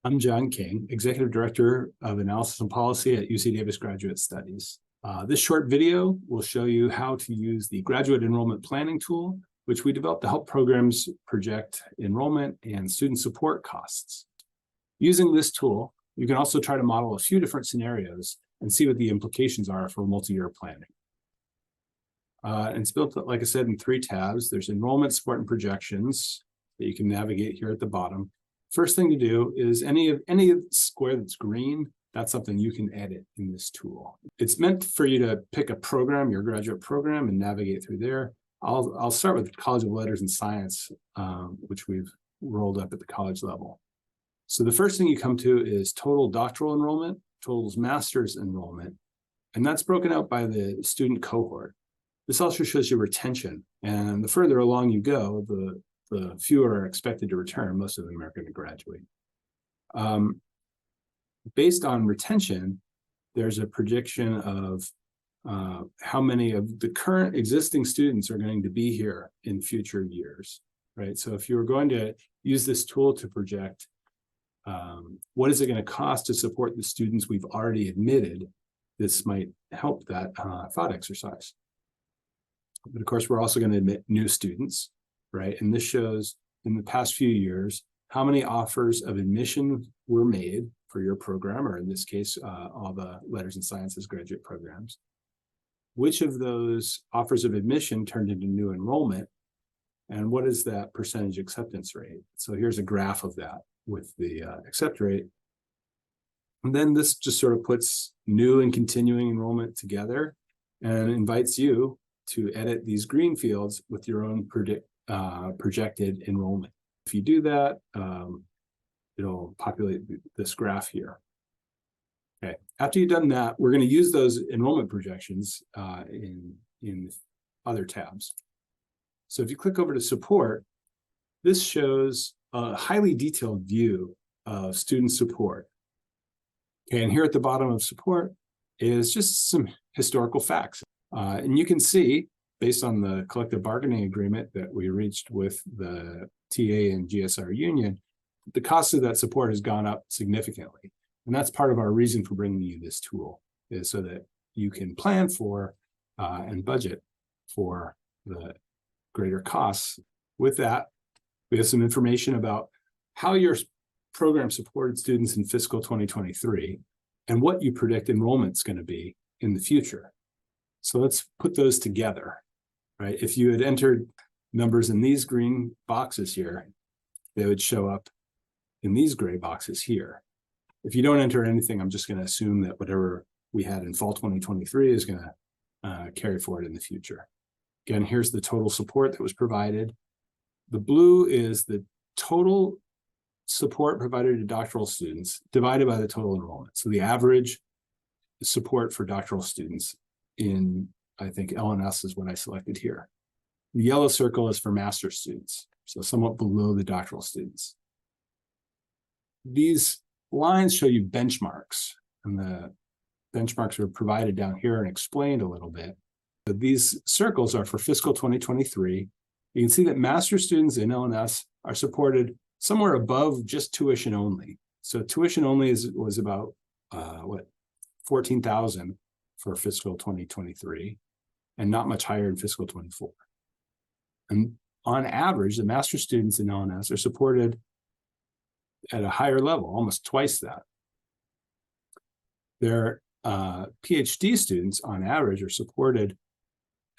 I'm John King, Executive Director of Analysis and Policy at UC Davis Graduate Studies. This short video will show you how to use the Graduate Enrollment Planning Tool, which we developed to help programs project enrollment and student support costs. Using this tool, you can also try to model a few different scenarios and see what the implications are for multi-year planning. And it's built, like I said, in 3 tabs. There's enrollment, support, and projections that you can navigate here at the bottom. First thing to do is any square that's green, that's something you can edit in this tool. It's meant for you to pick a program, your graduate program, and navigate through there. I'll start with the College of Letters and Science, which we've rolled up at the college level. So the first thing you come to is total doctoral enrollment, total master's enrollment, and that's broken out by the student cohort. This also shows you retention, and the further along you go, the fewer are expected to return. Most of them are going to graduate. Based on retention, there's a prediction of how many of the current existing students are going to be here in future years, right? So if you were going to use this tool to project what is it going to cost to support the students we've already admitted, this might help that thought exercise. But of course, we're also going to admit new students, right? And this shows in the past few years how many offers of admission were made for your program, or in this case, all the Letters and Sciences graduate programs. Which of those offers of admission turned into new enrollment, and what is that percentage acceptance rate? So here's a graph of that with the accept rate. And then this just sort of puts new and continuing enrollment together and invites you to edit these green fields with your own projected enrollment. If you do that, it'll populate this graph here. Okay, after you've done that, we're going to use those enrollment projections in other tabs. So if you click over to support, this shows a highly detailed view of student support. Okay, and here at the bottom of support is just some historical facts. And you can see, based on the collective bargaining agreement that we reached with the TA and GSR union, the cost of that support has gone up significantly. And that's part of our reason for bringing you this tool, is so that you can plan for and budget for the greater costs. With that, we have some information about how your program supported students in fiscal 2023 and what you predict enrollment's going to be in the future. So let's put those together, right? If you had entered numbers in these green boxes here, they would show up in these gray boxes here. If you don't enter anything, I'm just going to assume that whatever we had in fall 2023 is going to carry forward in the future. Again, here's the total support that was provided. The blue is the total support provided to doctoral students divided by the total enrollment. So the average support for doctoral students in, I think, LNS is what I selected here. The yellow circle is for master's students, so somewhat below the doctoral students. These lines show you benchmarks, and the benchmarks are provided down here and explained a little bit. So these circles are for fiscal 2023. You can see that master's students in LNS are supported somewhere above just tuition only. So tuition only was about, $14,000 for fiscal 2023, and not much higher in fiscal 24. And on average, the master's students in LNS are supported at a higher level, almost twice that. Their PhD students on average are supported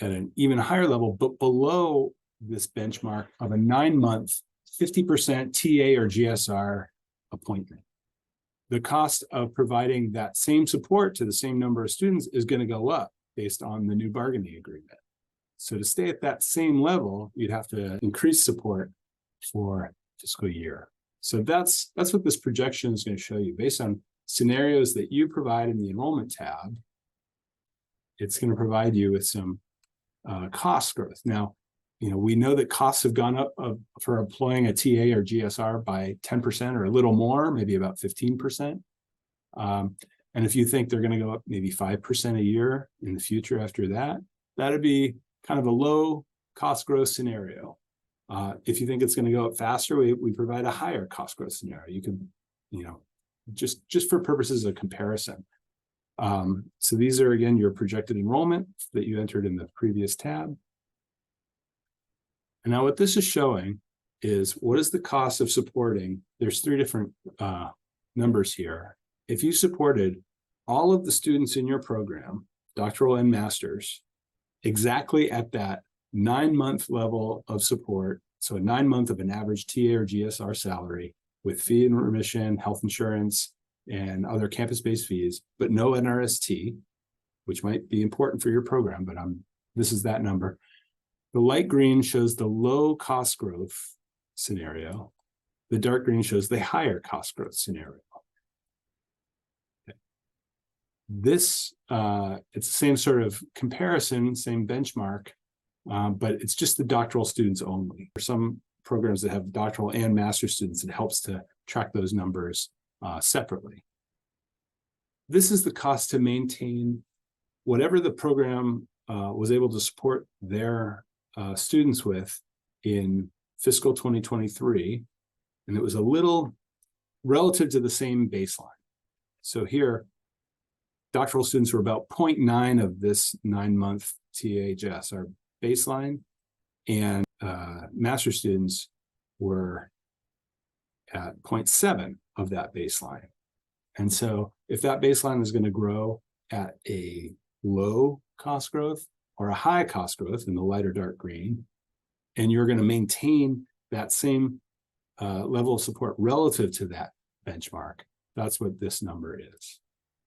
at an even higher level, but below this benchmark of a 9-month, 50% TA or GSR appointment. The cost of providing that same support to the same number of students is going to go up based on the new bargaining agreement. So to stay at that same level, you'd have to increase support for fiscal year. So that's what this projection is going to show you. Based on scenarios that you provide in the enrollment tab, it's going to provide you with some cost growth. Now, we know that costs have gone up for employing a TA or GSR by 10% or a little more, maybe about 15%. And if you think they're going to go up maybe 5% a year in the future after that, that'd be kind of a low cost growth scenario. If you think it's going to go up faster, we provide a higher cost growth scenario. You could just for purposes of comparison. So these are, again, your projected enrollment that you entered in the previous tab. And now what this is showing is what is the cost of supporting, there's three different numbers here. If you supported all of the students in your program, doctoral and master's, exactly at that 9-month level of support, so a 9-month of an average TA or GSR salary with fee and remission, health insurance, and other campus-based fees, but no NRST, which might be important for your program, but this is that number. The light green shows the low cost growth scenario. The dark green shows the higher cost growth scenario. Okay. This, it's the same sort of comparison, same benchmark, but it's just the doctoral students only. For some programs that have doctoral and master's students, it helps to track those numbers separately. This is the cost to maintain whatever the program was able to support their students with in fiscal 2023, and it was a little relative to the same baseline. So here, doctoral students were about 0.9 of this 9-month TAHS, baseline, and master students were at 0.7 of that baseline. And so if that baseline is going to grow at a low cost growth or a high cost growth in the light or dark green, and you're going to maintain that same level of support relative to that benchmark, that's what this number is.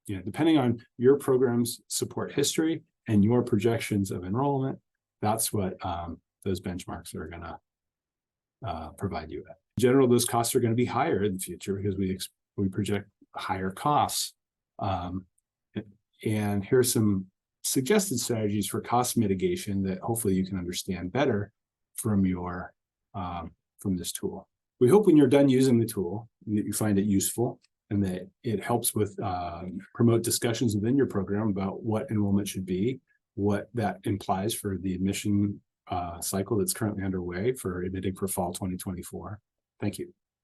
Depending on your program's support history and your projections of enrollment, that's what those benchmarks are going to provide you with. In general, those costs are going to be higher in the future because we project higher costs. And here's some suggested strategies for cost mitigation that hopefully you can understand better from your from this tool. We hope when you're done using the tool that you find it useful and that it helps with promote discussions within your program about what enrollment should be, what that implies for the admission cycle that's currently underway for admitting for fall 2024. Thank you.